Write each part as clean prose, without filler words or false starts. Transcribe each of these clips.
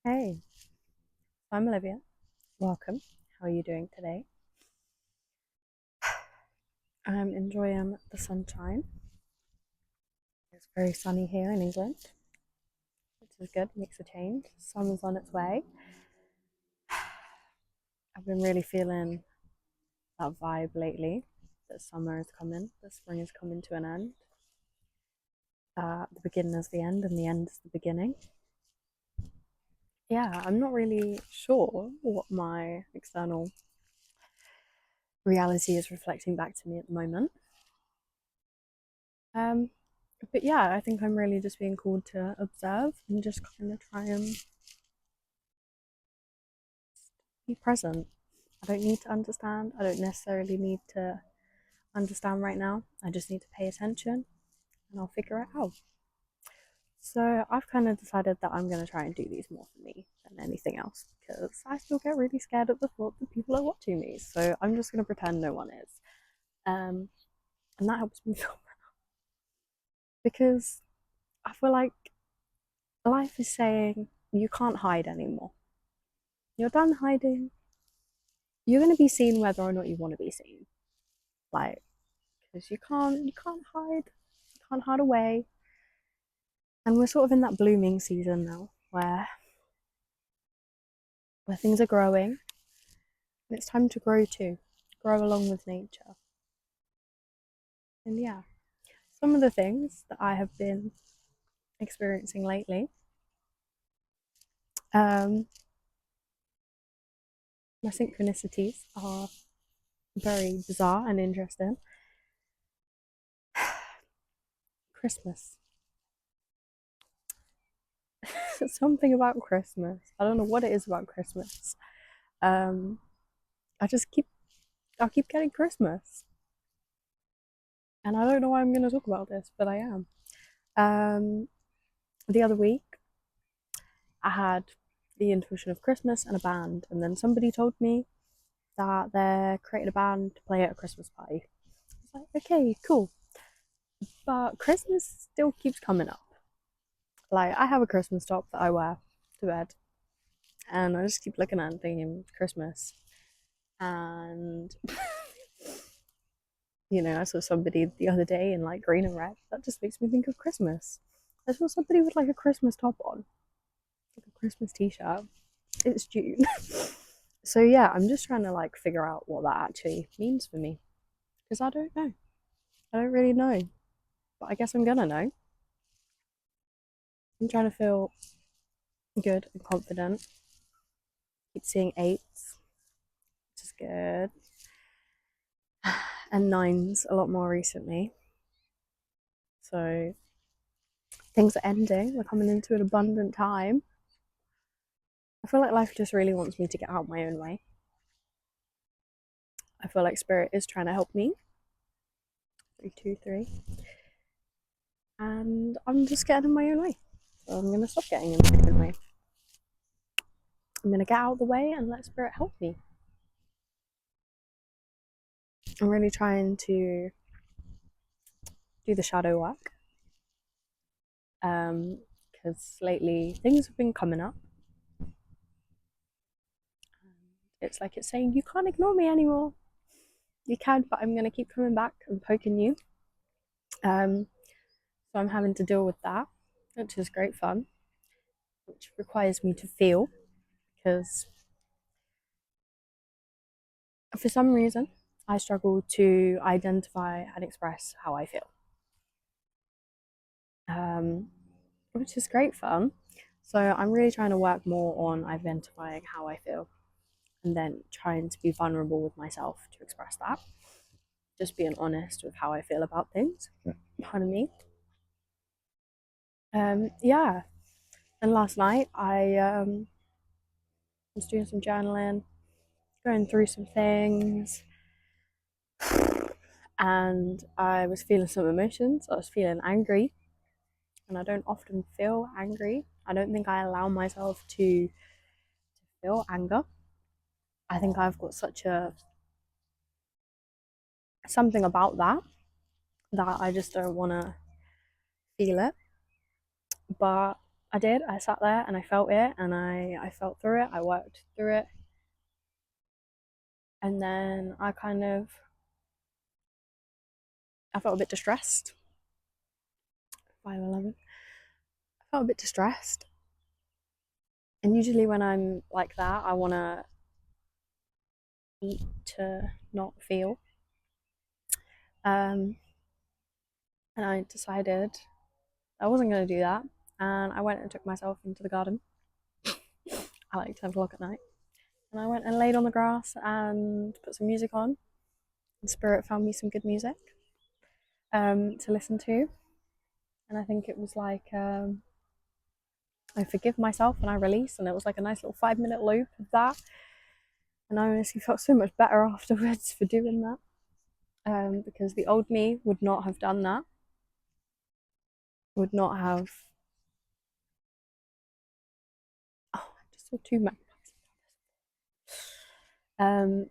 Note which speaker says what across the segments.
Speaker 1: Hey, I'm Olivia. Welcome. How are you doing today? I'm enjoying the sunshine. It's very sunny here in England, which is good, makes a change. Summer's on its way. I've been really feeling that vibe lately that summer is coming, that spring is coming to an end. The beginning is the end, and the end is the beginning. Yeah, I'm not really sure what my external reality is reflecting back to me at the moment. Um, but yeah, I think I'm really just being called to observe and just kind of try and be present. I don't need to understand. I don't necessarily need to understand right now. I just need to pay attention and I'll figure it out. So I've kind of decided that I'm going to try and do these more for me than anything else because I still get really scared at the thought that people are watching me. So I'm just going to pretend no one is. Um, and that helps me feel better because I feel like life is saying you can't hide anymore. You're done hiding. You're going to be seen whether or not you want to be seen. Like, because you can't hide away. And we're sort of in that blooming season now where things are growing and it's time to grow too. Grow along with nature. And yeah, some of the things that I have been experiencing lately, um, my synchronicities are very bizarre and interesting. Christmas. Something about Christmas. I don't know what it is about Christmas. Um, I just keep I'll keep getting Christmas. And I don't know why I'm going to talk about this, but I am. Um, the other week, I had the intuition of Christmas and a band, and then somebody told me that they're creating a band to play at a Christmas party. I was like, okay, cool. But Christmas still keeps coming up. Like, I have a Christmas top that I wear to bed, and I just keep looking at it and thinking, Christmas. And, I saw somebody the other day in like green and red. That just makes me think of Christmas. I saw somebody with like a Christmas top on, like a Christmas t shirt. It's June. So yeah, I'm just trying to like figure out what that actually means for me because I don't know. I don't really know, but I guess I'm gonna know. I'm trying to feel good and confident. Keep seeing eights, which is good, and nines a lot more recently. So things are ending. We're coming into an abundant time. I feel like life just really wants me to get out my own way. I feel like spirit is trying to help me. 323. And I'm just getting in my own way. So I'm gonna stop getting in my own way. I'm gonna get out of the way and let spirit help me. I'm really trying to do the shadow work. Because lately things have been coming up. It's like it's saying you can't ignore me anymore. You can, but I'm gonna keep coming back and poking you. So I'm having to deal with that, which is great fun, which requires me to feel because for some reason I struggle to identify and express how I feel, um, which is great fun. So I'm really trying to work more on identifying how I feel and then trying to be vulnerable with myself to express that. Just being honest with how I feel about things. Pardon me. Yeah. And last night I was doing some journaling, going through some things, and I was feeling some emotions. I was feeling angry, and I don't often feel angry. I don't think I allow myself to feel anger. I think I've got such a something about that I just don't want to feel it. But I did. I sat there and I felt it, and I felt through it. I worked through it, and then I felt a bit distressed. 5:11. I felt a bit distressed, and usually when I'm like that, I want to eat to not feel. Um, and I decided I wasn't going to do that, and I went and took myself into the garden at like 10 o'clock at night. And I went and laid on the grass and put some music on. And Spirit found me some good music to listen to. And I think it was like I forgive myself and I release, and it was like a nice little 5-minute loop of that. And I honestly felt so much better afterwards for doing that, because the old me would not have done that, would not have. Oh, I just saw two magpies.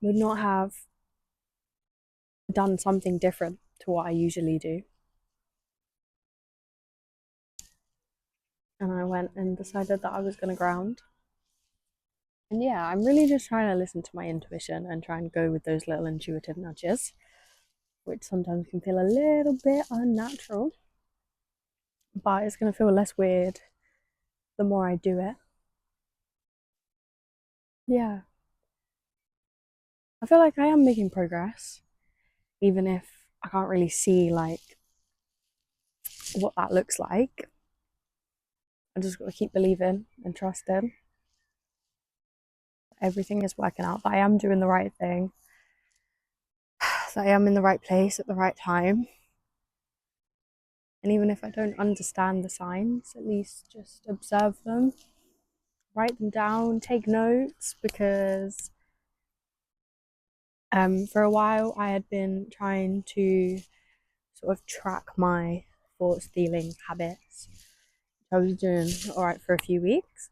Speaker 1: Would not have done something different to what I usually do. And I went and decided that I was going to ground. And yeah, I'm really just trying to listen to my intuition and try and go with those little intuitive nudges, which sometimes can feel a little bit unnatural, but it's going to feel less weird the more I do it. Yeah. I feel like I am making progress, even if I can't really see like what that looks like. I just got to keep believing and trusting. Everything is working out, that I am doing the right thing, that I am in the right place at the right time. And even if I don't understand the signs, at least just observe them, write them down, take notes, because for a while I had been trying to sort of track my thoughts, feelings, habits. I was doing all right for a few weeks,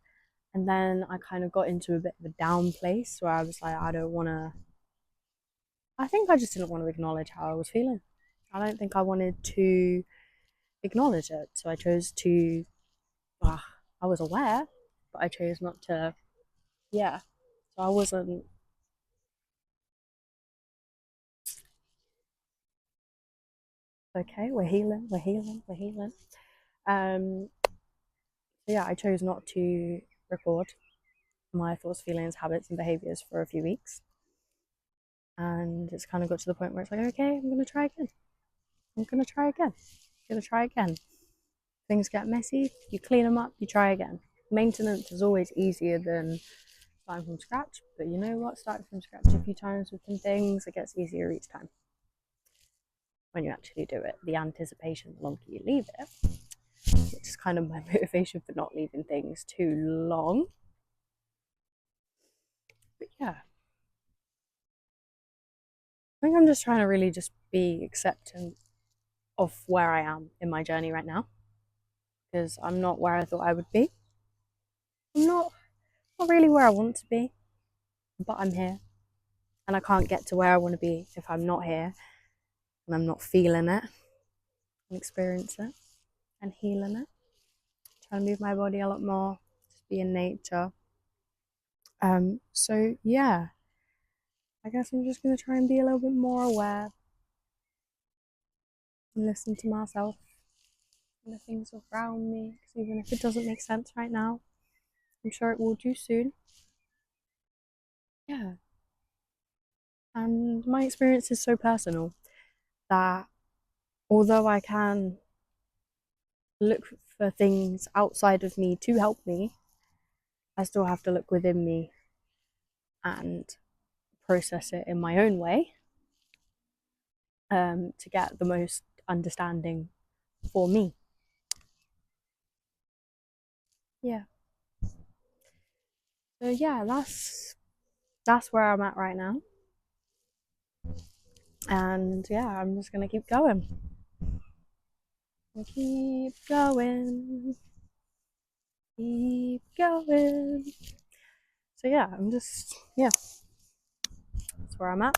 Speaker 1: and then I kind of got into a bit of a down place where I was like, I think I just didn't want to acknowledge how I was feeling. I don't think I wanted to acknowledge it. So I chose to, I was aware, but I chose not to, yeah. So I wasn't, okay, we're healing, we're healing, we're healing. Um, yeah, I chose not to record my thoughts, feelings, habits, and behaviors for a few weeks. And it's kind of got to the point where it's like, okay, I'm going to try again. I'm going to try again. I'm going to try again. Things get messy, you clean them up, you try again. Maintenance is always easier than starting from scratch, but you know what? Starting from scratch a few times with some things, it gets easier each time. When you actually do it, the anticipation, the longer you leave it, which is kind of my motivation for not leaving things too long. But yeah, I think I'm just trying to really just be accepting of where I am in my journey right now, because I'm not where I thought I would be. I'm not really where I want to be, but I'm here, and I can't get to where I want to be if I'm not here and I'm not feeling it and experiencing it and healing it. Trying to move my body a lot more, just be in nature. So yeah, I guess I'm just gonna try and be a little bit more aware and listen to myself and the things around me. Because even if it doesn't make sense right now, I'm sure it will do soon. Yeah, and my experience is so personal that although I can look for things outside of me to help me, I still have to look within me and process it in my own way, to get the most understanding for me. Yeah. So yeah, that's where I'm at right now. And yeah, I'm just gonna keep going. Keep going. Keep going. So yeah, that's where I'm at.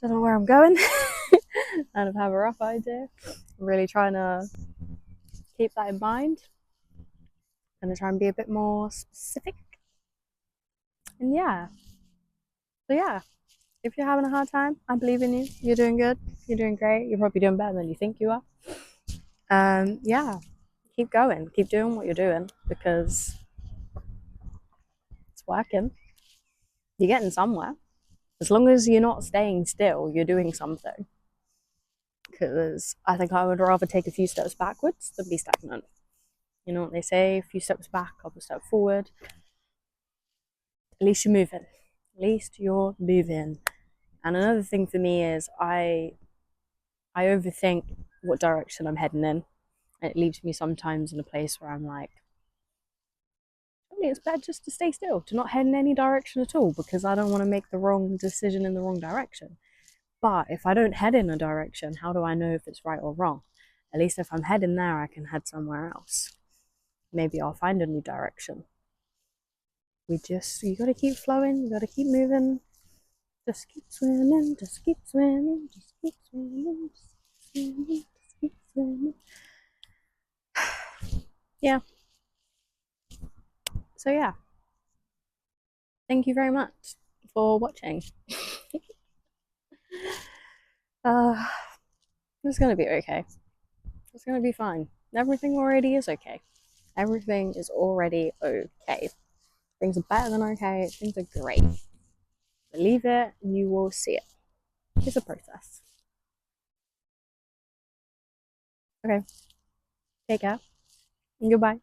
Speaker 1: Don't know where I'm going. Kind of have a rough idea. I'm really trying to keep that in mind. Gonna try and be a bit more specific. And yeah. So yeah, if you're having a hard time, I believe in you. You're doing good. You're doing great. You're probably doing better than you think you are. Yeah, keep going. Keep doing what you're doing because it's working. You're getting somewhere. As long as you're not staying still, you're doing something. Because I think I would rather take a few steps backwards than be stagnant. You know what they say? A few steps back, couple steps forward. At least you're moving. At least you're moving. And another thing for me is I overthink what direction I'm heading in. And it leaves me sometimes in a place where I'm like, it's better just to stay still, to not head in any direction at all, because I don't want to make the wrong decision in the wrong direction. But if I don't head in a direction, how do I know if it's right or wrong? At least if I'm heading there, I can head somewhere else. Maybe I'll find a new direction. You gotta keep flowing, you gotta keep moving. Just keep swimming, just keep swimming, just keep swimming, just keep swimming, just keep swimming. Yeah. So yeah. Thank you very much for watching. It's gonna be okay. It's gonna be fine. Everything already is okay. Everything is already okay. Things are better than okay. Things are great. Believe it, you will see it. It's a process. Okay. Take care. Goodbye.